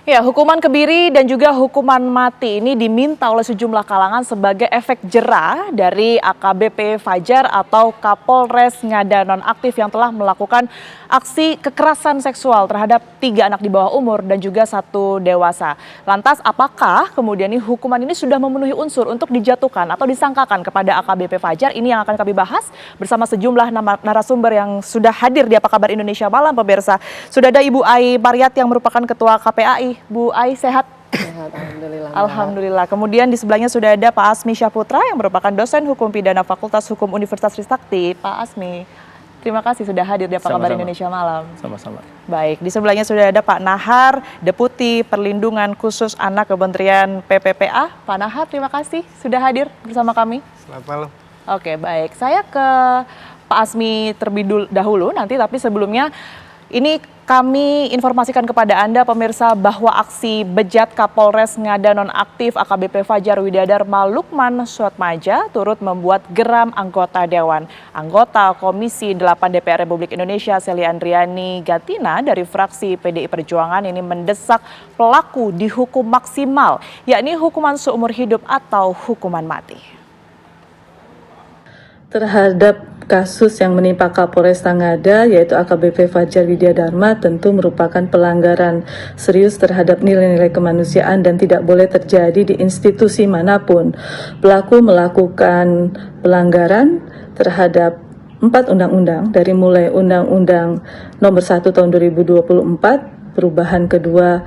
Ya, hukuman kebiri dan juga hukuman mati ini diminta oleh sejumlah kalangan sebagai efek jera dari AKBP Fajar atau Kapolres Ngada Nonaktif yang telah melakukan aksi kekerasan seksual terhadap 3 anak di bawah umur dan juga 1 dewasa. Lantas apakah kemudian hukuman ini sudah memenuhi unsur untuk dijatuhkan atau disangkakan kepada AKBP Fajar? Ini yang akan kami bahas bersama sejumlah narasumber yang sudah hadir di Apa Kabar Indonesia Malam, pemirsa. Sudah ada Ibu Ai Pariat yang merupakan Ketua KPAI. Bu Ai sehat? Sehat, alhamdulillah. Alhamdulillah. Kemudian di sebelahnya sudah ada Pak Asmi Syahputra yang merupakan dosen hukum pidana Fakultas Hukum Universitas Trisakti. Pak Asmi, terima kasih sudah hadir di Apa Kabar Indonesia Malam. Sama-sama. Baik, di sebelahnya sudah ada Pak Nahar, Deputi Perlindungan Khusus Anak Kementerian PPPA. Pak Nahar, terima kasih sudah hadir bersama kami. Selamat malam. Oke, baik. Saya ke Pak Asmi terlebih dahulu nanti, tapi sebelumnya ini kami informasikan kepada Anda pemirsa bahwa aksi bejat Kapolres Ngada Nonaktif AKBP Fajar Widadharma Lukman Suatmaja turut membuat geram anggota Dewan. Anggota Komisi 8 DPR Republik Indonesia Sely Andriani Gatina dari fraksi PDI Perjuangan ini mendesak pelaku dihukum maksimal, yakni hukuman seumur hidup atau hukuman mati. Terhadap kasus yang menimpa Kapolres Ngada yaitu AKBP Fajar Widadharma tentu merupakan pelanggaran serius terhadap nilai-nilai kemanusiaan dan tidak boleh terjadi di institusi manapun. Pelaku melakukan pelanggaran terhadap 4 undang-undang dari mulai Undang-Undang Nomor 1 Tahun 2024, perubahan kedua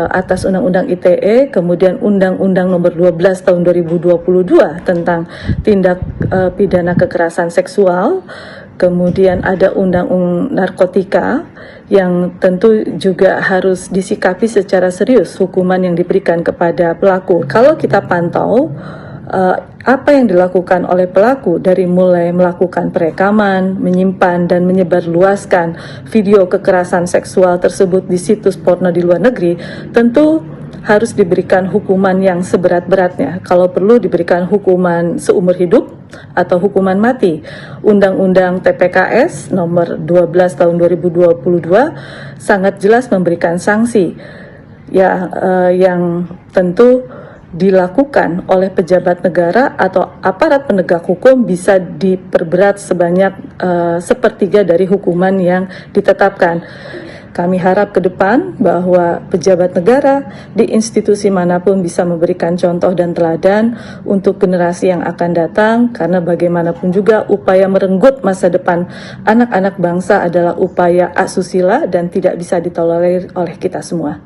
atas Undang-Undang ITE, kemudian Undang-Undang Nomor 12 Tahun 2022 tentang tindak pidana kekerasan seksual, kemudian ada Undang-Undang Narkotika yang tentu juga harus disikapi secara serius hukuman yang diberikan kepada pelaku. Kalau kita pantau apa yang dilakukan oleh pelaku dari mulai melakukan perekaman, menyimpan dan menyebarluaskan video kekerasan seksual tersebut di situs porno di luar negeri, tentu harus diberikan hukuman yang seberat-beratnya. Kalau perlu diberikan hukuman seumur hidup atau hukuman mati. Undang-Undang TPKS nomor 12 tahun 2022 sangat jelas memberikan sanksi yang tentu dilakukan oleh pejabat negara atau aparat penegak hukum bisa diperberat sebanyak 1/3 dari hukuman yang ditetapkan. Kami harap ke depan bahwa pejabat negara di institusi manapun bisa memberikan contoh dan teladan untuk generasi yang akan datang, karena bagaimanapun juga upaya merenggut masa depan anak-anak bangsa adalah upaya asusila dan tidak bisa ditolerir oleh kita semua.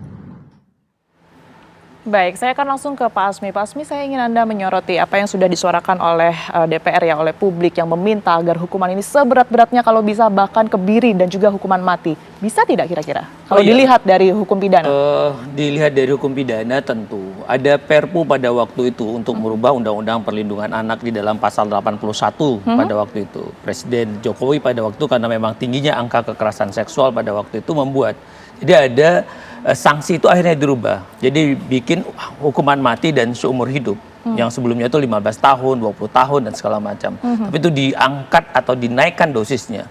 Baik, saya akan langsung ke Pak Asmi. Pak Asmi, saya ingin Anda menyoroti apa yang sudah disuarakan oleh DPR ya, oleh publik yang meminta agar hukuman ini seberat-beratnya kalau bisa bahkan kebiri dan juga hukuman mati. Bisa tidak kira-kira? Kalau dilihat dari hukum pidana? Dilihat dari hukum pidana tentu. Ada Perpu pada waktu itu untuk merubah Undang-Undang Perlindungan Anak di dalam pasal 81 pada waktu itu. Presiden Jokowi pada waktu karena memang tingginya angka kekerasan seksual pada waktu itu membuat. Jadi ada sanksi itu akhirnya dirubah. Jadi bikin hukuman mati dan seumur hidup. Yang sebelumnya itu 15 tahun, 20 tahun dan segala macam. Tapi itu diangkat atau dinaikkan dosisnya.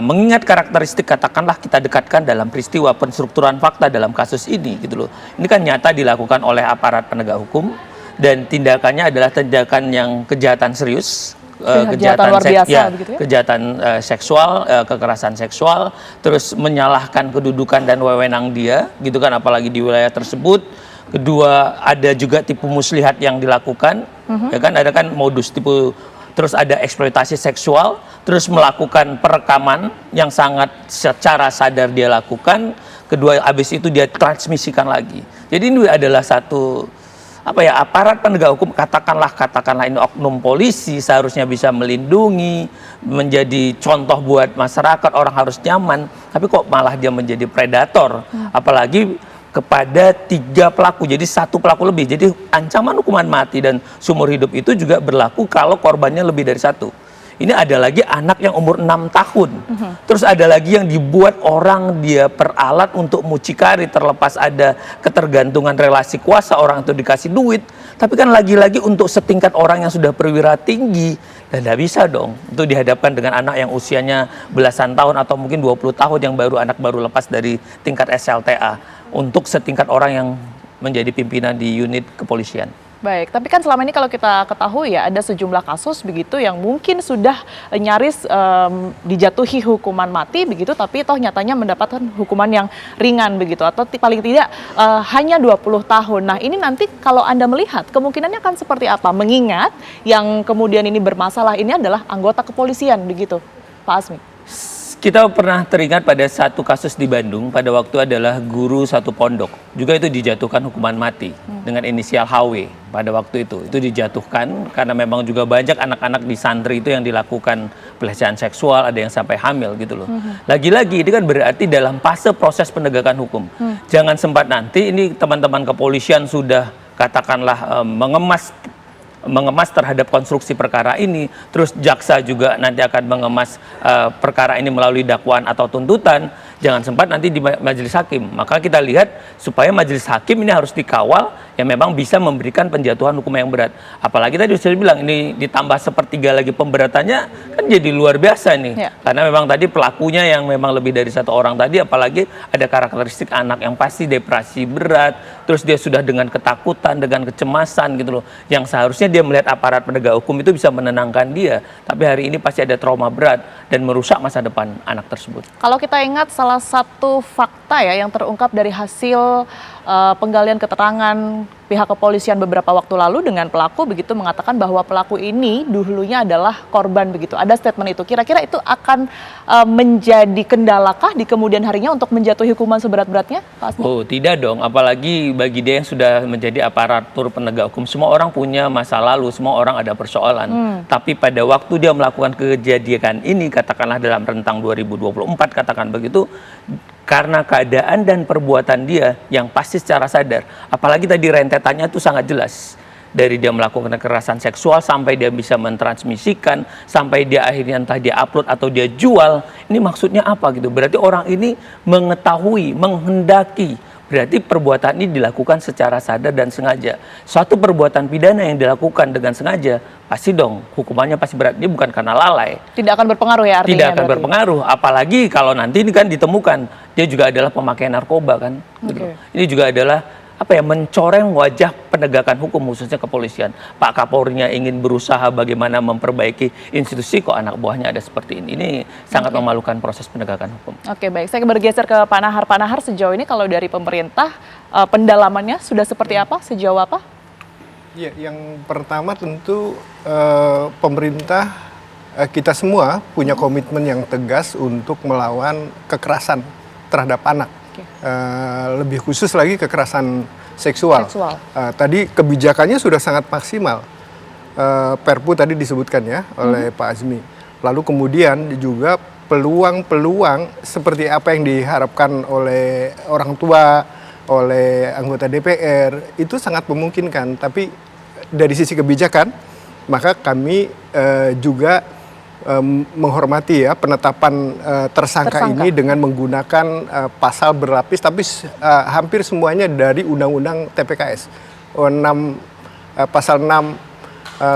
Mengingat karakteristik, katakanlah kita dekatkan dalam peristiwa penstrukturan fakta dalam kasus ini gitu loh. Ini kan nyata dilakukan oleh aparat penegak hukum dan tindakannya adalah tindakan yang kejahatan serius. Kejahatan seksual, kekerasan seksual, terus menyalahkan kedudukan dan wewenang dia, gitu kan, apalagi di wilayah tersebut. Kedua, ada juga tipu muslihat yang dilakukan, ya kan, ada kan modus tipu, terus ada eksploitasi seksual, terus melakukan perekaman yang sangat secara sadar dia lakukan. Kedua, habis itu dia transmisikan lagi. Jadi ini adalah satu aparat penegak hukum, katakanlah ini oknum polisi seharusnya bisa melindungi, menjadi contoh buat masyarakat, orang harus nyaman, tapi kok malah dia menjadi predator, apalagi kepada 3 pelaku, jadi 1 pelaku lebih. Jadi ancaman hukuman mati dan seumur hidup itu juga berlaku kalau korbannya lebih dari 1. Ini ada lagi anak yang umur 6 tahun. Terus ada lagi yang dibuat orang dia peralat untuk mucikari, terlepas ada ketergantungan relasi kuasa, orang itu dikasih duit. Tapi kan lagi-lagi untuk setingkat orang yang sudah perwira tinggi, dan tidak bisa dong itu dihadapkan dengan anak yang usianya belasan tahun atau mungkin 20 tahun yang anak baru lepas dari tingkat SLTA. untuk setingkat orang yang menjadi pimpinan di unit kepolisian. Baik, tapi kan selama ini kalau kita ketahui ya ada sejumlah kasus begitu yang mungkin sudah nyaris dijatuhi hukuman mati begitu, tapi toh nyatanya mendapatkan hukuman yang ringan begitu atau paling tidak hanya 20 tahun. Nah ini nanti kalau Anda melihat kemungkinannya akan seperti apa? Mengingat yang kemudian ini bermasalah ini adalah anggota kepolisian begitu, Pak Azmi. Kita pernah teringat pada satu kasus di Bandung pada waktu adalah guru satu pondok. Juga itu dijatuhkan hukuman mati dengan inisial HW pada waktu itu. Itu dijatuhkan karena memang juga banyak anak-anak di santri itu yang dilakukan pelecehan seksual, ada yang sampai hamil gitu loh. Lagi-lagi ini kan berarti dalam fase proses penegakan hukum. Jangan sempat nanti ini teman-teman kepolisian sudah katakanlah mengemas terhadap konstruksi perkara ini, terus jaksa juga nanti akan mengemas perkara ini melalui dakwaan atau tuntutan, jangan sempat nanti di majelis hakim. Maka kita lihat supaya majelis hakim ini harus dikawal yang memang bisa memberikan penjatuhan hukum yang berat. Apalagi tadi sudah bilang ini ditambah sepertiga lagi pemberatannya kan jadi luar biasa nih. Ya. Karena memang tadi pelakunya yang memang lebih dari satu orang tadi, apalagi ada karakteristik anak yang pasti depresi berat, terus dia sudah dengan ketakutan, dengan kecemasan gitu loh, yang seharusnya dia melihat aparat penegak hukum itu bisa menenangkan dia, tapi hari ini pasti ada trauma berat dan merusak masa depan anak tersebut. Kalau kita ingat salah satu fakta ya yang terungkap dari hasil penggalian keterangan pihak kepolisian beberapa waktu lalu dengan pelaku begitu mengatakan bahwa pelaku ini dulunya adalah korban begitu. Ada statement itu. Kira-kira itu akan menjadi kendalakah di kemudian harinya untuk menjatuhi hukuman seberat-beratnya, Pak Asmi? Oh, tidak dong. Apalagi bagi dia yang sudah menjadi aparatur penegak hukum, semua orang punya masa lalu, semua orang ada persoalan. Tapi pada waktu dia melakukan kejadian ini, katakanlah dalam rentang 2024, katakan begitu, karena keadaan dan perbuatan dia yang pasti secara sadar, apalagi tadi rentetannya itu sangat jelas. Dari dia melakukan kekerasan seksual sampai dia bisa mentransmisikan, sampai dia akhirnya entah dia upload atau dia jual, ini maksudnya apa gitu? Berarti orang ini mengetahui, menghendaki, berarti perbuatan ini dilakukan secara sadar dan sengaja. Suatu perbuatan pidana yang dilakukan dengan sengaja, pasti dong hukumannya pasti berat. Ini bukan karena lalai. Tidak akan berpengaruh ya artinya? Tidak akan berpengaruh, apalagi kalau nanti ini kan ditemukan dia juga adalah pemakai narkoba kan. Gitu. Ini juga adalah mencoreng wajah penegakan hukum khususnya kepolisian. Pak Kapolrinya ingin berusaha bagaimana memperbaiki institusi, kok anak buahnya ada seperti ini. Ini sangat memalukan proses penegakan hukum. Oke, baik. Saya bergeser ke Pak Nahar. Pak Nahar, sejauh ini kalau dari pemerintah pendalamannya sudah seperti apa? Sejauh apa? Ya, yang pertama tentu pemerintah kita semua punya komitmen yang tegas untuk melawan kekerasan terhadap anak. Lebih khusus lagi kekerasan seksual. Tadi kebijakannya sudah sangat maksimal. Perpu tadi disebutkan ya oleh Pak Azmi. Lalu kemudian juga peluang-peluang seperti apa yang diharapkan oleh orang tua, oleh anggota DPR itu sangat memungkinkan. Tapi dari sisi kebijakan, maka kami juga menghormati ya penetapan tersangka ini dengan menggunakan pasal berlapis, tapi hampir semuanya dari Undang-Undang TPKS. Pasal 6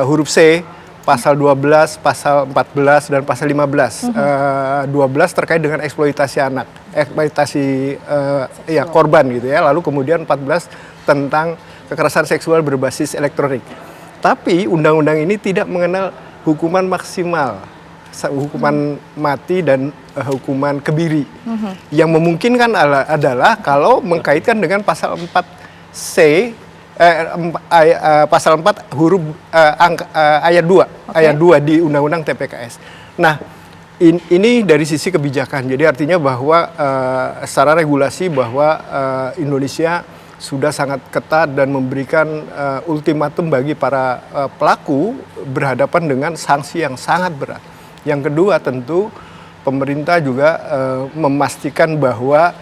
huruf C, pasal 12, pasal 14, dan pasal 15. 12 terkait dengan eksploitasi anak, eksploitasi korban gitu ya. Lalu kemudian 14 tentang kekerasan seksual berbasis elektronik. Tapi undang-undang ini tidak mengenal hukuman maksimal, hukuman mati dan hukuman kebiri. Yang memungkinkan adalah kalau mengkaitkan dengan pasal 4C, pasal 4 huruf ayat 2, ayat 2 di Undang-Undang TPKS. Nah, ini dari sisi kebijakan. Jadi artinya bahwa secara regulasi bahwa Indonesia sudah sangat ketat dan memberikan ultimatum bagi para pelaku berhadapan dengan sanksi yang sangat berat. Yang kedua tentu pemerintah juga memastikan bahwa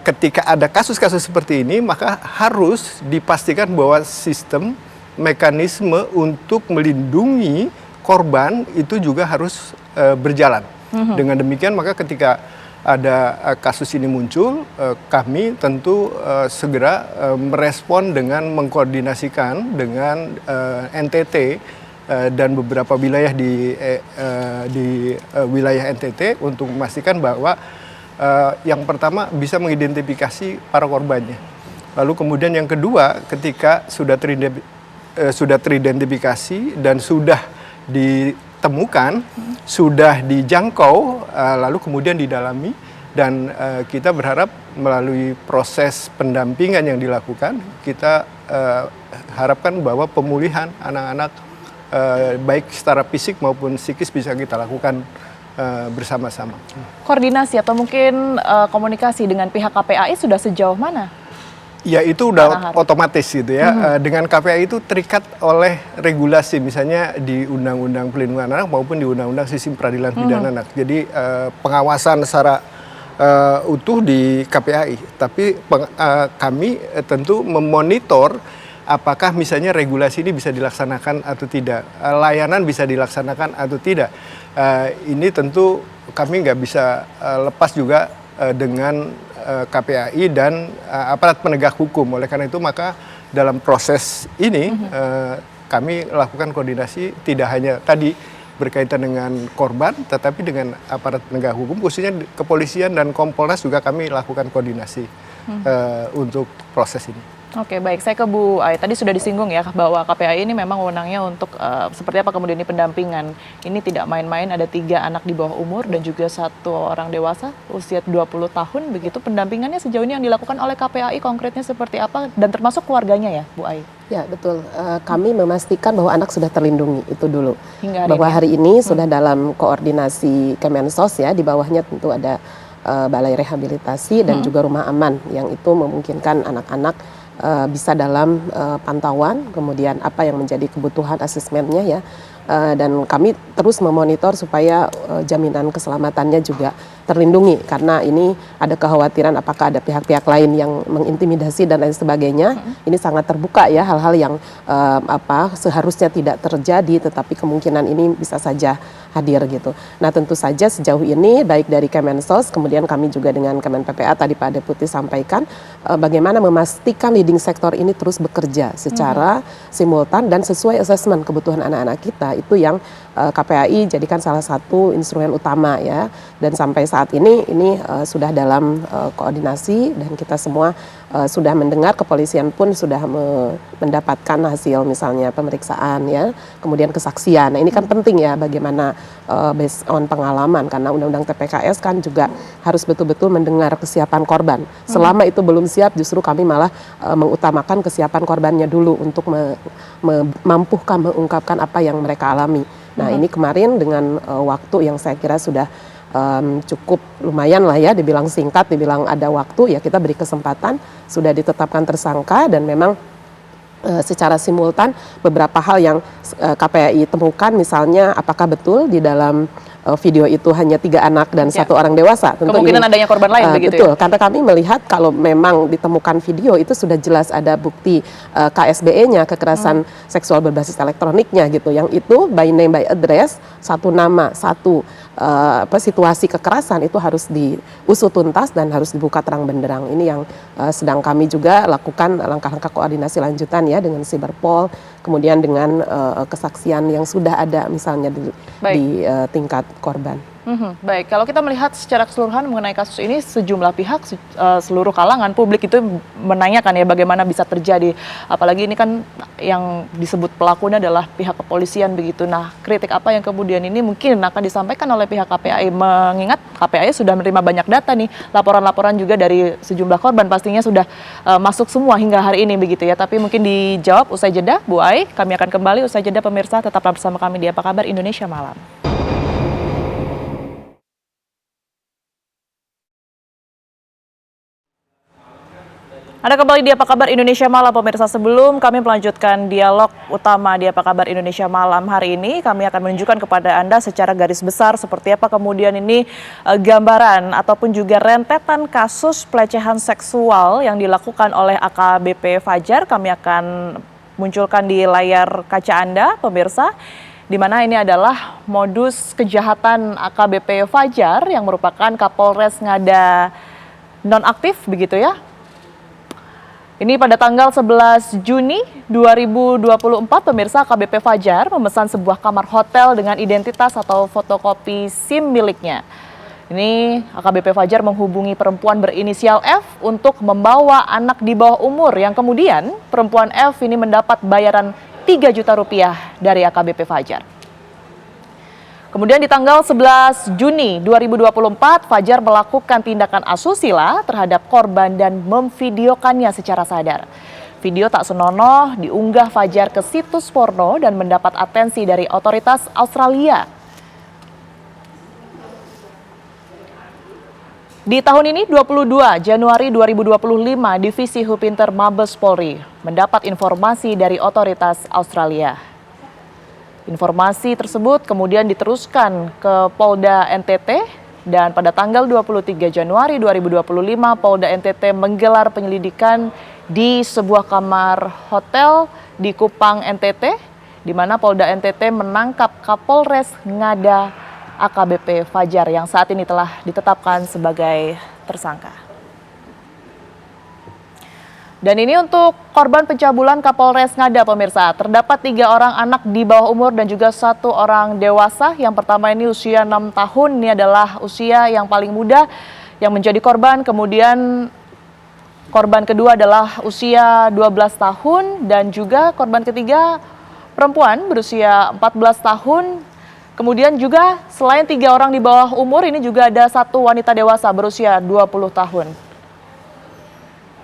ketika ada kasus-kasus seperti ini maka harus dipastikan bahwa sistem mekanisme untuk melindungi korban itu juga harus berjalan. Dengan demikian maka ketika ada kasus ini muncul, kami tentu segera merespon dengan mengkoordinasikan dengan NTT dan beberapa wilayah di wilayah NTT untuk memastikan bahwa Yang pertama bisa mengidentifikasi para korbannya. Lalu kemudian yang kedua, ketika sudah teridentifikasi dan sudah ditemukan, sudah dijangkau, lalu kemudian didalami, dan kita berharap melalui proses pendampingan yang dilakukan, kita harapkan bahwa pemulihan anak-anak baik secara fisik maupun psikis bisa kita lakukan bersama-sama. Koordinasi atau mungkin komunikasi dengan pihak KPAI sudah sejauh mana? Ya itu udah otomatis gitu ya. Dengan KPAI itu terikat oleh regulasi, misalnya di Undang-Undang Perlindungan Anak maupun di Undang-Undang Sistem Peradilan Pidana Anak. Jadi pengawasan secara utuh di KPAI. Tapi kami tentu memonitor apakah misalnya regulasi ini bisa dilaksanakan atau tidak, layanan bisa dilaksanakan atau tidak. Ini tentu kami nggak bisa lepas juga dengan KPAI dan aparat penegak hukum. Oleh karena itu maka dalam proses ini kami lakukan koordinasi tidak hanya tadi berkaitan dengan korban, tetapi dengan aparat penegak hukum, khususnya kepolisian dan Kompolnas juga kami lakukan koordinasi untuk proses ini. Oke, baik. Saya ke Bu Ai. Tadi sudah disinggung ya bahwa KPAI ini memang wewenangnya untuk seperti apa kemudian ini pendampingan. Ini tidak main-main, ada 3 anak di bawah umur dan juga 1 orang dewasa usia 20 tahun. Begitu pendampingannya sejauh ini yang dilakukan oleh KPAI konkretnya seperti apa dan termasuk keluarganya ya, Bu Ai? Ya, betul. Kami memastikan bahwa anak sudah terlindungi, itu dulu. Hingga bahwa hari ini sudah dalam koordinasi Kemensos ya, di bawahnya tentu ada Balai Rehabilitasi dan juga Rumah Aman yang itu memungkinkan anak-anak bisa dalam pantauan, kemudian apa yang menjadi kebutuhan asesmennya ya, dan kami terus memonitor supaya jaminan keselamatannya juga terlindungi, karena ini ada kekhawatiran apakah ada pihak-pihak lain yang mengintimidasi dan lain sebagainya. Ini sangat terbuka ya, hal-hal yang seharusnya tidak terjadi tetapi kemungkinan ini bisa saja hadir gitu. Nah tentu saja sejauh ini baik dari Kemensos, kemudian kami juga dengan Kemen PPA tadi Pak Deputi sampaikan bagaimana memastikan leading sektor ini terus bekerja secara simultan dan sesuai asesmen kebutuhan anak-anak kita. Itu yang KPAI jadikan salah satu instrumen utama ya, dan sampai saat ini sudah dalam koordinasi dan kita semua sudah mendengar, kepolisian pun sudah mendapatkan hasil misalnya pemeriksaan ya, kemudian kesaksian. Nah ini kan penting ya, bagaimana based on pengalaman, karena Undang-Undang TPKS kan juga harus betul-betul mendengar kesiapan korban. Selama itu belum siap, justru kami malah mengutamakan kesiapan korbannya dulu untuk mampukan mengungkapkan apa yang mereka alami. Nah ini kemarin dengan waktu yang saya kira sudah cukup lumayan lah ya, dibilang singkat, dibilang ada waktu ya, kita beri kesempatan, sudah ditetapkan tersangka dan memang secara simultan beberapa hal yang KPAI temukan, misalnya apakah betul di dalam video itu hanya 3 anak dan 1 orang dewasa. Tentu kemungkinan adanya korban lain begitu betul, ya? karena kami melihat kalau memang ditemukan video itu sudah jelas ada bukti KSBE-nya, kekerasan seksual berbasis elektroniknya gitu, yang itu by name by address, 1 nama, 1 situasi kekerasan itu harus diusut tuntas dan harus dibuka terang benderang. Ini yang sedang kami juga lakukan langkah-langkah koordinasi lanjutan ya dengan Siberpol, kemudian dengan kesaksian yang sudah ada misalnya di tingkat korban. Baik, kalau kita melihat secara keseluruhan mengenai kasus ini, sejumlah pihak, seluruh kalangan publik itu menanyakan ya bagaimana bisa terjadi. Apalagi ini kan yang disebut pelakunya adalah pihak kepolisian begitu. Nah, kritik apa yang kemudian ini mungkin akan disampaikan oleh pihak KPAI, mengingat KPAI sudah menerima banyak data nih, laporan-laporan juga dari sejumlah korban pastinya sudah masuk semua hingga hari ini begitu ya. Tapi mungkin dijawab usai jeda, Bu Ai. Kami akan kembali usai jeda, pemirsa, tetaplah bersama kami di Apa Kabar Indonesia Malam. Ada kembali di Apa Kabar Indonesia Malam, pemirsa. Sebelum kami melanjutkan dialog utama di Apa Kabar Indonesia Malam hari ini, kami akan menunjukkan kepada Anda secara garis besar seperti apa kemudian ini gambaran ataupun juga rentetan kasus pelecehan seksual yang dilakukan oleh AKBP Fajar. Kami akan munculkan di layar kaca Anda, pemirsa, di mana ini adalah modus kejahatan AKBP Fajar yang merupakan Kapolres Ngada nonaktif begitu ya. Ini pada tanggal 11 Juni 2024, pemirsa, AKBP Fajar memesan sebuah kamar hotel dengan identitas atau fotokopi SIM miliknya. Ini AKBP Fajar menghubungi perempuan berinisial F untuk membawa anak di bawah umur yang kemudian perempuan F ini mendapat bayaran 3 juta rupiah dari AKBP Fajar. Kemudian di tanggal 11 Juni 2024, Fajar melakukan tindakan asusila terhadap korban dan memvideokannya secara sadar. Video tak senonoh diunggah Fajar ke situs porno dan mendapat atensi dari otoritas Australia. Di tahun ini, 22 Januari 2025, Divisi Hubinter Mabes Polri mendapat informasi dari otoritas Australia. Informasi tersebut kemudian diteruskan ke Polda NTT dan pada tanggal 23 Januari 2025, Polda NTT menggelar penyelidikan di sebuah kamar hotel di Kupang, NTT, di mana Polda NTT menangkap Kapolres Ngada AKBP Fajar yang saat ini telah ditetapkan sebagai tersangka. Dan ini untuk korban pencabulan Kapolres Ngada, pemirsa. Terdapat 3 orang anak di bawah umur dan juga 1 orang dewasa. Yang pertama ini usia 6 tahun, ini adalah usia yang paling muda yang menjadi korban. Kemudian korban kedua adalah usia 12 tahun dan juga korban ketiga perempuan berusia 14 tahun. Kemudian juga selain 3 orang di bawah umur, ini juga ada 1 wanita dewasa berusia 20 tahun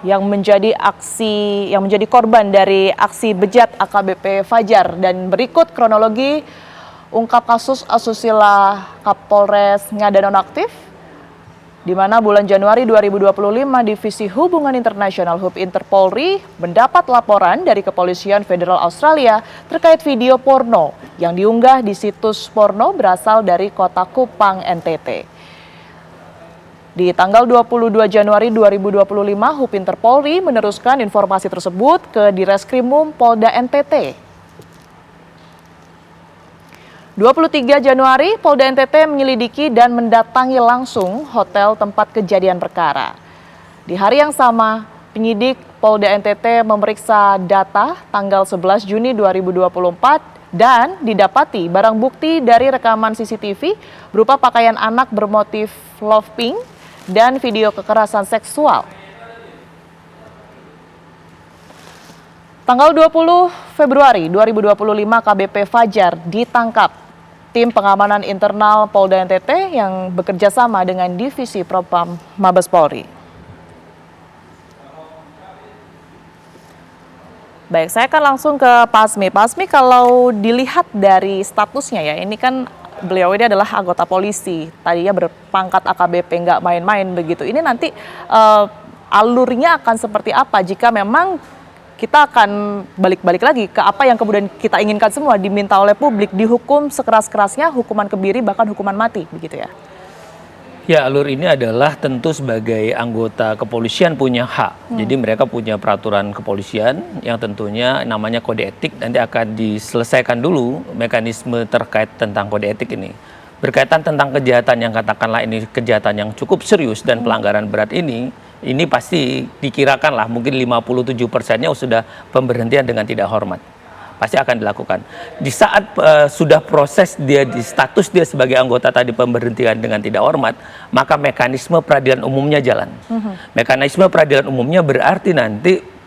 yang menjadi korban dari aksi bejat AKBP Fajar. Dan berikut kronologi ungkap kasus asusila Kapolres Ngada Nonaktif, di mana bulan Januari 2025 Divisi Hubungan Internasional Hubinter Polri mendapat laporan dari Kepolisian Federal Australia terkait video porno yang diunggah di situs porno berasal dari kota Kupang, NTT. Di tanggal 22 Januari 2025, Hubinter Polri meneruskan informasi tersebut ke Direskrimum Polda NTT. 23 Januari, Polda NTT menyelidiki dan mendatangi langsung hotel tempat kejadian perkara. Di hari yang sama, penyidik Polda NTT memeriksa data tanggal 11 Juni 2024 dan didapati barang bukti dari rekaman CCTV berupa pakaian anak bermotif love pink dan video kekerasan seksual. Tanggal 20 Februari 2025, KBP Fajar ditangkap tim pengamanan internal Polda NTT yang bekerja sama dengan Divisi Propam Mabes Polri. Baik, saya akan langsung ke Pak Asmi. Pak Asmi, kalau dilihat dari statusnya ya, ini kan beliau ini adalah anggota polisi, tadinya berpangkat AKBP, nggak main-main begitu. Ini nanti alurnya akan seperti apa jika memang kita akan balik-balik lagi ke apa yang kemudian kita inginkan semua, diminta oleh publik, dihukum sekeras-kerasnya, hukuman kebiri, bahkan hukuman mati, begitu ya? Ya, alur ini adalah tentu sebagai anggota kepolisian punya hak. Jadi mereka punya peraturan kepolisian yang tentunya namanya kode etik, nanti akan diselesaikan dulu mekanisme terkait tentang kode etik ini. Berkaitan tentang kejahatan yang katakanlah ini kejahatan yang cukup serius dan pelanggaran berat ini pasti dikirakan lah mungkin 57%-nya sudah pemberhentian dengan tidak hormat. Pasti akan dilakukan. Di saat sudah proses dia di status dia sebagai anggota tadi pemberhentian dengan tidak hormat, maka mekanisme peradilan umumnya jalan. Mekanisme peradilan umumnya berarti nanti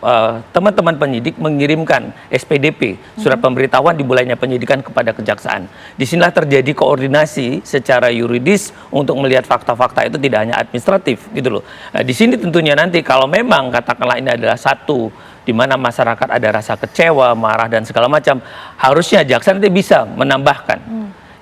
teman-teman penyidik mengirimkan SPDP, surat pemberitahuan dimulainya penyidikan kepada kejaksaan. Disinilah terjadi koordinasi secara yuridis untuk melihat fakta-fakta itu tidak hanya administratif gitu loh. Di sini tentunya nanti kalau memang katakanlah ini adalah satu di mana masyarakat ada rasa kecewa, marah dan segala macam, harusnya jaksa nanti bisa menambahkan.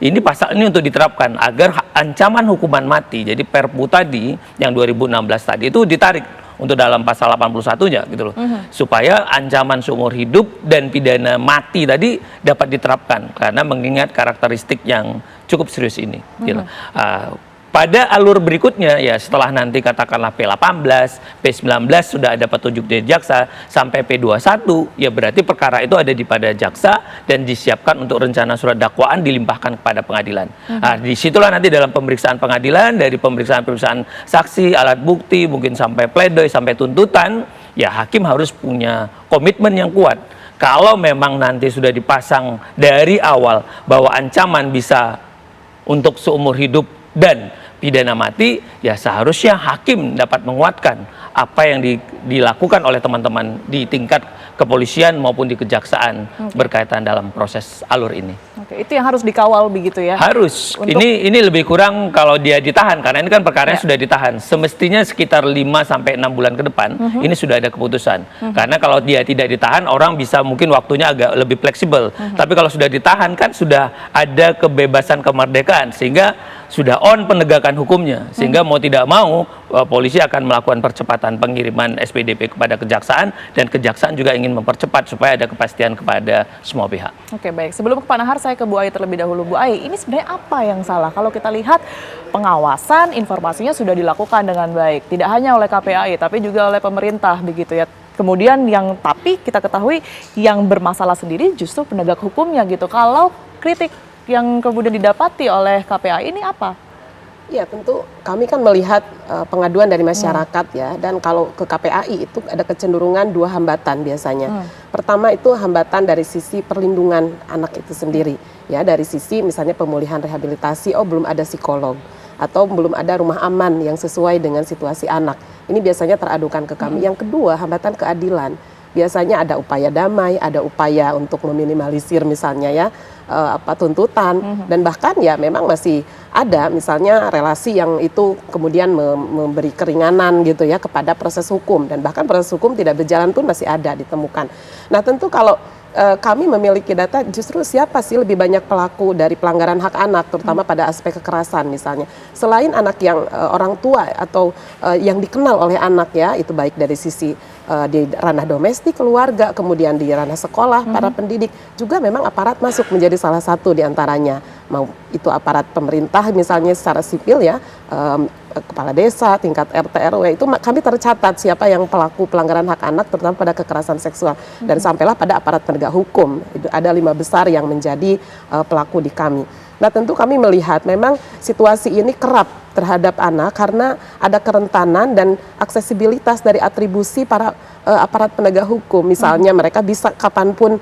Ini pasal ini untuk diterapkan agar ancaman hukuman mati, jadi Perpu tadi yang 2016 tadi itu ditarik untuk dalam pasal 81-nya gitu loh. Supaya ancaman seumur hidup dan pidana mati tadi dapat diterapkan karena mengingat karakteristik yang cukup serius ini. Gitu. Pada alur berikutnya ya setelah nanti katakanlah P18, P19 sudah ada petunjuk dari jaksa sampai P21 ya berarti perkara itu ada di pada jaksa dan disiapkan untuk rencana surat dakwaan dilimpahkan kepada pengadilan. Nah, disitulah nanti dalam pemeriksaan pengadilan dari pemeriksaan saksi, alat bukti mungkin sampai pledoi sampai tuntutan ya hakim harus punya komitmen yang kuat. Kalau memang nanti sudah dipasang dari awal bahwa ancaman bisa untuk seumur hidup dan pidana mati, ya seharusnya hakim dapat menguatkan apa yang dilakukan oleh teman-teman di tingkat kepolisian maupun di kejaksaan berkaitan dalam proses alur ini. Oke, itu yang harus dikawal begitu ya? Harus. Ini lebih kurang kalau dia ditahan, karena ini kan perkaranya sudah ditahan. Semestinya sekitar 5 sampai 6 bulan ke depan ini sudah ada keputusan. Karena kalau dia tidak ditahan, orang bisa mungkin waktunya agak lebih fleksibel. Tapi kalau sudah ditahan kan sudah ada kebebasan kemerdekaan, sehingga sudah on penegakan hukumnya. Sehingga mau tidak mau polisi akan melakukan percepatan pengiriman SPDP kepada kejaksaan, dan kejaksaan juga ingin mempercepat supaya ada kepastian kepada semua pihak. Oke, baik. Sebelum ke Pak Nahar, saya ke Bu Ai terlebih dahulu. Bu Ai, ini sebenarnya apa yang salah? Kalau kita lihat pengawasan, informasinya sudah dilakukan dengan baik. Tidak hanya oleh KPAI, tapi juga oleh pemerintah begitu ya. Kemudian tapi kita ketahui yang bermasalah sendiri justru penegak hukumnya gitu. Kalau kritik yang kemudian didapati oleh KPAI ini apa? Ya, tentu kami kan melihat pengaduan dari masyarakat ya, dan kalau ke KPAI itu ada kecenderungan 2 hambatan biasanya. Pertama itu hambatan dari sisi perlindungan anak itu sendiri, ya, dari sisi misalnya pemulihan rehabilitasi, belum ada psikolog, atau belum ada rumah aman yang sesuai dengan situasi anak. Ini biasanya teradukan ke kami. Yang kedua, hambatan keadilan. Biasanya ada upaya damai, ada upaya untuk meminimalisir misalnya ya tuntutan, dan bahkan ya memang masih ada misalnya relasi yang itu kemudian memberi keringanan gitu ya kepada proses hukum, dan bahkan proses hukum tidak berjalan pun masih ada ditemukan. Nah, tentu kalau kami memiliki data justru siapa sih lebih banyak pelaku dari pelanggaran hak anak, terutama pada aspek kekerasan misalnya. Selain anak yang orang tua atau yang dikenal oleh anak ya, itu baik dari sisi di ranah domestik, keluarga, kemudian di ranah sekolah, para pendidik, juga memang aparat masuk menjadi salah satu di antaranya. Mau itu aparat pemerintah misalnya secara sipil ya, kepala desa, tingkat RT RW, itu kami tercatat siapa yang pelaku pelanggaran hak anak terutama pada kekerasan seksual, dan sampailah pada aparat penegak hukum. Itu ada 5 besar yang menjadi pelaku di kami. Nah, tentu kami melihat memang situasi ini kerap terhadap anak karena ada kerentanan dan aksesibilitas dari atribusi para aparat penegak hukum. Misalnya mereka bisa kapanpun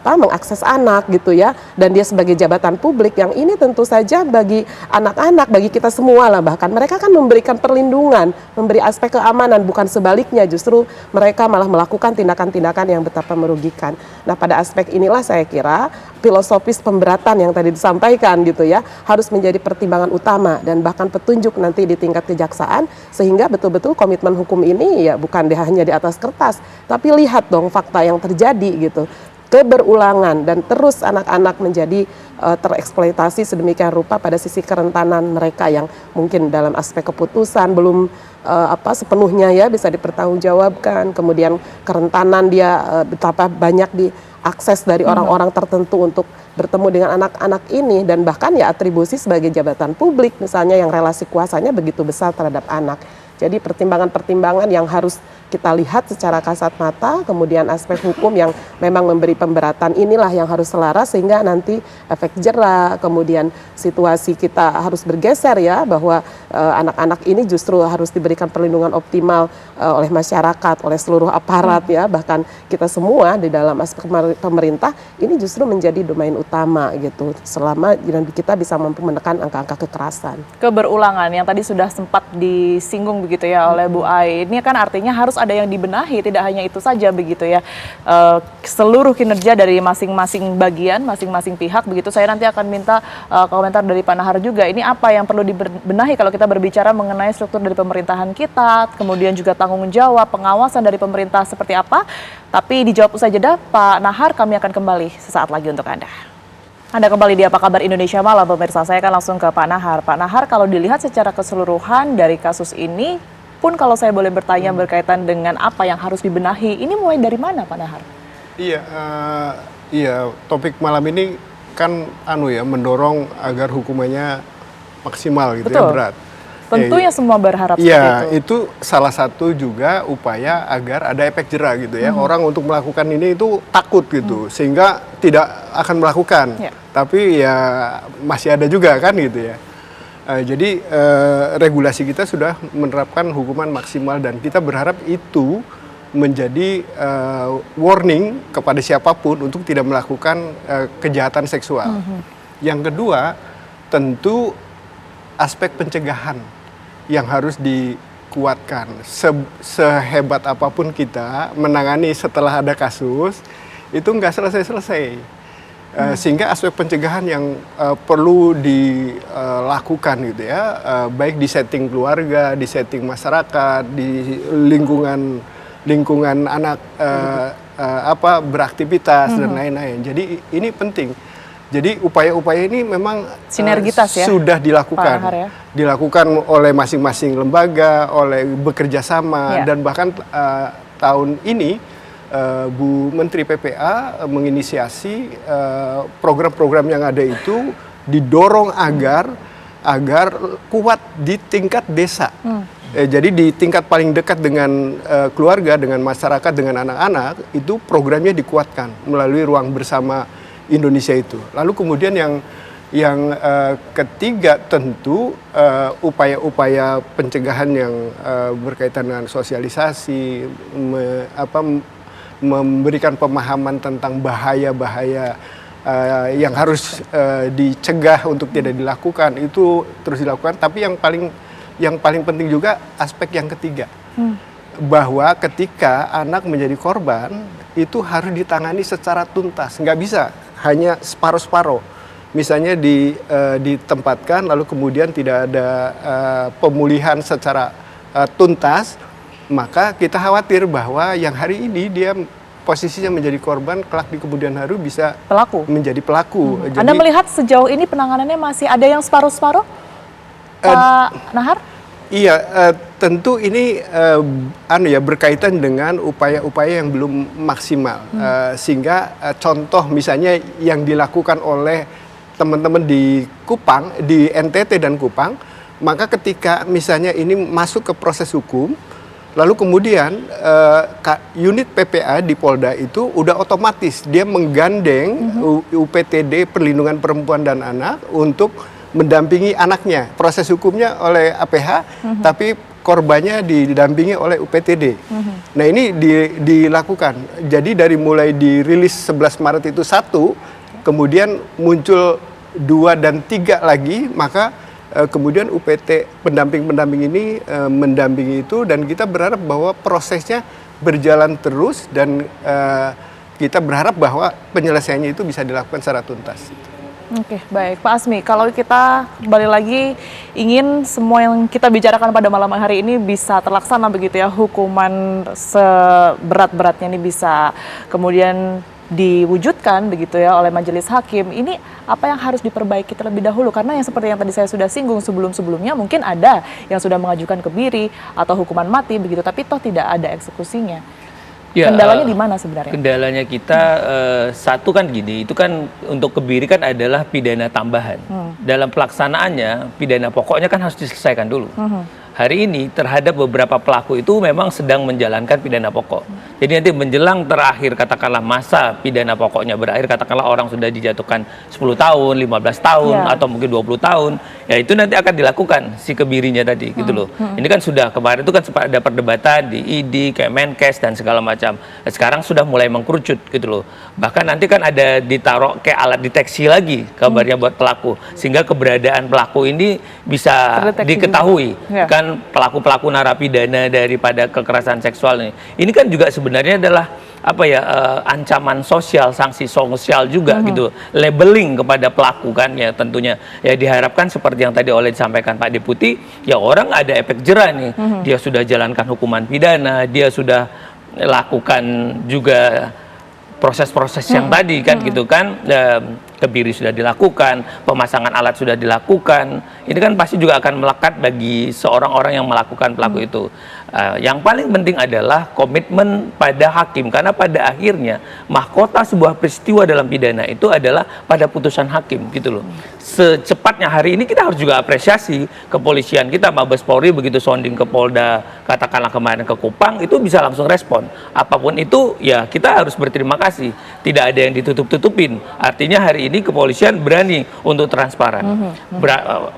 mengakses anak gitu ya, dan dia sebagai jabatan publik yang ini tentu saja bagi anak-anak, bagi kita semua lah, bahkan mereka kan memberikan perlindungan, memberi aspek keamanan, bukan sebaliknya, justru mereka malah melakukan tindakan-tindakan yang betapa merugikan. Nah, pada aspek inilah saya kira filosofis pemberatan yang tadi disampaikan gitu ya harus menjadi pertimbangan utama, dan bahkan petunjuk nanti di tingkat kejaksaan, sehingga betul-betul komitmen hukum ini ya bukan hanya di atas kertas, tapi lihat dong fakta yang terjadi gitu, keberulangan, dan terus anak-anak menjadi tereksploitasi sedemikian rupa pada sisi kerentanan mereka yang mungkin dalam aspek keputusan belum sepenuhnya ya bisa dipertanggungjawabkan, kemudian kerentanan dia betapa banyak diakses dari orang-orang tertentu untuk bertemu dengan anak-anak ini, dan bahkan ya atribusi sebagai jabatan publik misalnya yang relasi kuasanya begitu besar terhadap anak. Jadi pertimbangan-pertimbangan yang harus kita lihat secara kasat mata, kemudian aspek hukum yang memang memberi pemberatan inilah yang harus selaras, sehingga nanti efek jera, kemudian situasi kita harus bergeser ya, bahwa anak-anak ini justru harus diberikan perlindungan optimal oleh masyarakat, oleh seluruh aparat ya, bahkan kita semua di dalam aspek pemerintah, ini justru menjadi domain utama gitu, selama kita bisa mampu menekan angka-angka kekerasan. Keberulangan yang tadi sudah sempat disinggung begitu ya oleh Bu Ai, ini kan artinya harus ada yang dibenahi, tidak hanya itu saja begitu ya, seluruh kinerja dari masing-masing bagian, masing-masing pihak begitu. Saya nanti akan minta komentar dari Pak Nahar juga, ini apa yang perlu dibenahi kalau kita berbicara mengenai struktur dari pemerintahan kita, kemudian juga tanggung jawab pengawasan dari pemerintah seperti apa. Tapi dijawab usai jeda Pak Nahar, kami akan kembali sesaat lagi untuk Anda. Anda kembali di Apa Kabar Indonesia Malam, pemirsa. Saya akan langsung ke Pak Nahar. Pak Nahar, kalau dilihat secara keseluruhan dari kasus ini, pun kalau saya boleh bertanya berkaitan dengan apa yang harus dibenahi, ini mulai dari mana Pak Nahar? Iya, topik malam ini kan mendorong agar hukumannya maksimal gitu. Betul. Ya, berat. Tentunya semua berharap seperti itu. Iya, itu salah satu juga upaya agar ada efek jera gitu ya. Orang untuk melakukan ini itu takut gitu, sehingga tidak akan melakukan. Tapi ya masih ada juga kan gitu ya. Jadi regulasi kita sudah menerapkan hukuman maksimal, dan kita berharap itu menjadi warning kepada siapapun untuk tidak melakukan kejahatan seksual. Yang kedua, tentu aspek pencegahan yang harus dikuatkan. Sehebat apapun kita menangani setelah ada kasus, itu nggak selesai-selesai. Sehingga aspek pencegahan yang perlu dilakukan gitu ya, baik di setting keluarga, di setting masyarakat, di lingkungan anak beraktivitas dan lain-lain. Jadi ini penting. Jadi upaya-upaya ini memang sinergitas ya, sudah dilakukan, Pak Nahar ya? Dilakukan oleh masing-masing lembaga, oleh bekerja sama, dan bahkan tahun ini Bu Menteri PPA menginisiasi program-program yang ada itu didorong agar kuat di tingkat desa. Jadi di tingkat paling dekat dengan keluarga, dengan masyarakat, dengan anak-anak, itu programnya dikuatkan melalui ruang bersama Indonesia itu. Lalu kemudian yang ketiga tentu upaya-upaya pencegahan yang berkaitan dengan sosialisasi, memberikan pemahaman tentang bahaya-bahaya yang harus dicegah untuk tidak dilakukan, itu terus dilakukan. Tapi yang paling penting juga aspek yang ketiga, bahwa ketika anak menjadi korban itu harus ditangani secara tuntas, nggak bisa hanya separuh-separuh. Misalnya ditempatkan lalu kemudian tidak ada pemulihan secara tuntas, maka kita khawatir bahwa yang hari ini dia posisinya menjadi korban, kelak di kemudian hari bisa menjadi pelaku. Jadi, Anda melihat sejauh ini penanganannya masih ada yang separuh-separuh, Pak Nahar? Iya, tentu ini berkaitan dengan upaya-upaya yang belum maksimal, sehingga contoh misalnya yang dilakukan oleh teman-teman di Kupang, di NTT dan Kupang, maka ketika misalnya ini masuk ke proses hukum, lalu kemudian unit PPA di Polda itu udah otomatis dia menggandeng UPTD Perlindungan Perempuan dan Anak untuk mendampingi anaknya. Proses hukumnya oleh APH, tapi korbannya didampingi oleh UPTD. Nah ini dilakukan. Jadi dari mulai dirilis 11 Maret itu 1, kemudian muncul 2 dan 3 lagi, maka kemudian UPT pendamping-pendamping ini mendampingi itu, dan kita berharap bahwa prosesnya berjalan terus, dan kita berharap bahwa penyelesaiannya itu bisa dilakukan secara tuntas. Oke, baik. Pak Asmi, kalau kita kembali lagi ingin semua yang kita bicarakan pada malam hari ini bisa terlaksana begitu ya, hukuman seberat-beratnya ini bisa kemudian diwujudkan begitu ya oleh majelis hakim. Ini apa yang harus diperbaiki terlebih dahulu? Karena yang seperti yang tadi saya sudah singgung sebelum-sebelumnya, mungkin ada yang sudah mengajukan kebiri atau hukuman mati begitu, tapi toh tidak ada eksekusinya. Ya, kendalanya di mana sebenarnya? Kendalanya kita satu kan gini, itu kan untuk kebiri kan adalah pidana tambahan. Dalam pelaksanaannya pidana pokoknya kan harus diselesaikan dulu. Hari ini terhadap beberapa pelaku itu memang sedang menjalankan pidana pokok. Jadi nanti menjelang terakhir katakanlah masa pidana pokoknya berakhir, katakanlah orang sudah dijatuhkan 10 tahun, 15 tahun atau mungkin 20 tahun, ya itu nanti akan dilakukan si kebirinya tadi gitu loh. Ini kan sudah kemarin itu kan sempat ada perdebatan di ID, Kemenkes dan segala macam. Sekarang sudah mulai mengkerucut gitu loh. Bahkan nanti kan ada ditaruh kayak alat deteksi lagi kabarnya buat pelaku, sehingga keberadaan pelaku ini bisa diketahui. Kan pelaku-pelaku narapidana daripada kekerasan seksual ini kan juga sebenarnya adalah ancaman sosial, sanksi sosial juga gitu, labeling kepada pelaku kan ya, tentunya ya diharapkan seperti yang tadi oleh disampaikan Pak Deputi, ya orang ada efek jerah nih, dia sudah jalankan hukuman pidana, dia sudah lakukan juga proses-proses yang tadi kan gitu kan, kebiri sudah dilakukan, pemasangan alat sudah dilakukan, ini kan pasti juga akan melekat bagi seorang orang yang melakukan pelaku itu. Yang paling penting adalah komitmen pada hakim, karena pada akhirnya mahkota sebuah peristiwa dalam pidana itu adalah pada putusan hakim gitu loh. Secepatnya hari ini kita harus juga apresiasi kepolisian kita, Mabes Polri begitu sounding ke Polda, katakanlah kemarin ke Kupang, itu bisa langsung respon. Apapun itu ya kita harus berterima kasih, tidak ada yang ditutup-tutupin. Artinya hari ini kepolisian berani untuk transparan.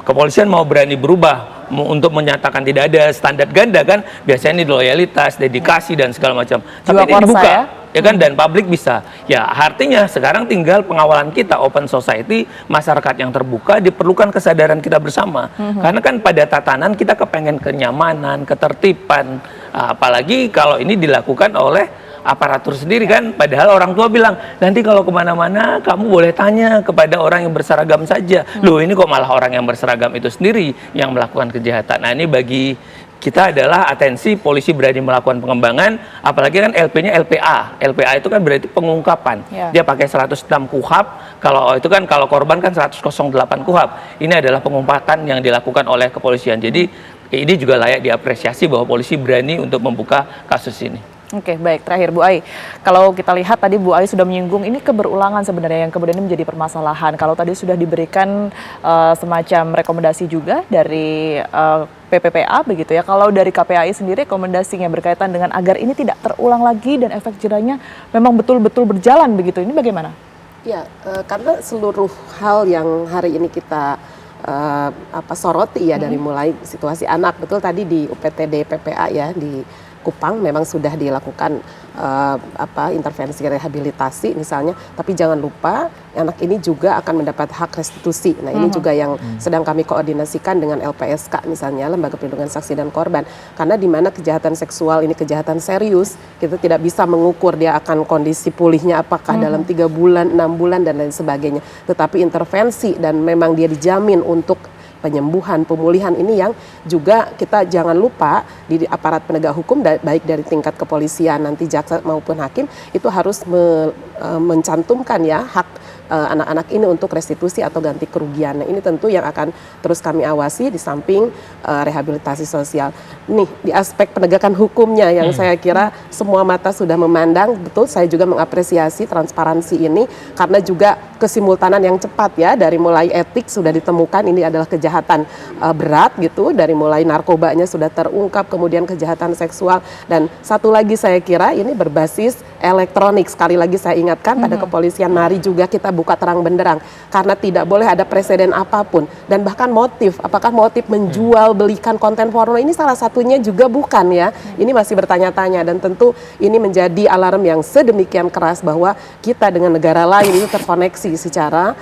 Kepolisian mau berani berubah untuk menyatakan tidak ada standar ganda kan, biasanya ini loyalitas, dedikasi dan segala macam. Tapi ini dibuka, ya kan, dan publik bisa. Ya artinya sekarang tinggal pengawalan kita, open society, masyarakat yang terbuka, diperlukan kesadaran kita bersama. Karena kan pada tatanan kita kepengen kenyamanan, ketertiban, apalagi kalau ini dilakukan oleh aparatur sendiri kan, padahal orang tua bilang nanti kalau kemana-mana kamu boleh tanya kepada orang yang berseragam saja. Loh, ini kok malah orang yang berseragam itu sendiri yang melakukan kejahatan. Nah, ini bagi kita adalah atensi polisi berani melakukan pengembangan, apalagi kan LP-nya LPA. LPA itu kan berarti pengungkapan. Dia pakai 106 KUHP, kalau itu kan kalau korban kan 108 KUHP. Ini adalah pengumpatan yang dilakukan oleh kepolisian. Jadi ini juga layak diapresiasi bahwa polisi berani untuk membuka kasus ini. Oke, baik. Terakhir Bu Ai, kalau kita lihat tadi Bu Ai sudah menyinggung ini keberulangan sebenarnya yang kemudian ini menjadi permasalahan. Kalau tadi sudah diberikan semacam rekomendasi juga dari PPPA begitu ya. Kalau dari KPAI sendiri rekomendasinya berkaitan dengan agar ini tidak terulang lagi dan efek jerahnya memang betul-betul berjalan begitu. Ini bagaimana? Ya, karena seluruh hal yang hari ini kita soroti ya, dari mulai situasi anak, betul tadi di UPTD PPA ya di Kupang memang sudah dilakukan intervensi rehabilitasi misalnya, tapi jangan lupa anak ini juga akan mendapat hak restitusi. Nah, ini juga yang sedang kami koordinasikan dengan LPSK misalnya, Lembaga Perlindungan Saksi dan Korban. Karena di mana kejahatan seksual ini kejahatan serius, kita tidak bisa mengukur dia akan kondisi pulihnya apakah dalam 3 bulan, 6 bulan dan lain sebagainya. Tetapi intervensi dan memang dia dijamin untuk penyembuhan, pemulihan ini yang juga kita jangan lupa di aparat penegak hukum baik dari tingkat kepolisian nanti jaksa maupun hakim itu harus mencantumkan ya hak anak-anak ini untuk restitusi atau ganti kerugian. Nah, ini tentu yang akan terus kami awasi di samping rehabilitasi sosial. Nih, di aspek penegakan hukumnya yang saya kira semua mata sudah memandang, betul saya juga mengapresiasi transparansi ini karena juga kesimultanan yang cepat ya, dari mulai etik sudah ditemukan ini adalah kejahatan berat gitu, dari mulai narkobanya sudah terungkap, kemudian kejahatan seksual, dan satu lagi saya kira ini berbasis elektronik. Sekali lagi saya ingatkan pada kepolisian, mari juga kita buka terang benderang karena tidak boleh ada presiden apapun, dan bahkan motif, apakah motif menjual belikan konten porno ini salah satunya juga bukan ya, ini masih bertanya-tanya, dan tentu ini menjadi alarm yang sedemikian keras bahwa kita dengan negara lain itu terkoneksi secara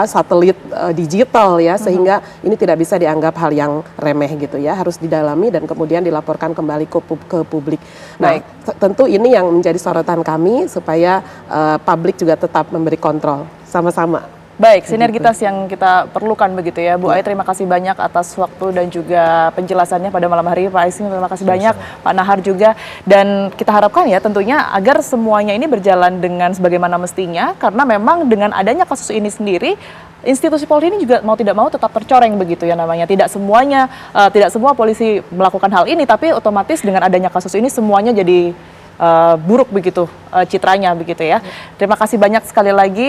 satelit digital ya, sehingga ini tidak bisa dianggap hal yang remeh gitu ya, harus didalami dan kemudian dilaporkan kembali ke publik. Nah, tentu ini yang menjadi sorotan kami supaya publik juga tetap memberi kontrol sama-sama. Baik, sinergitas yang kita perlukan begitu ya. Bu Ai, terima kasih banyak atas waktu dan juga penjelasannya pada malam hari ini. Pak Ismi, terima kasih banyak. Pak Nahar juga. Dan kita harapkan ya tentunya agar semuanya ini berjalan dengan sebagaimana mestinya, karena memang dengan adanya kasus ini sendiri, institusi Polri ini juga mau tidak mau tetap tercoreng begitu ya namanya. Tidak semua polisi melakukan hal ini, tapi otomatis dengan adanya kasus ini semuanya jadi buruk begitu citranya begitu ya. Terima kasih banyak sekali lagi.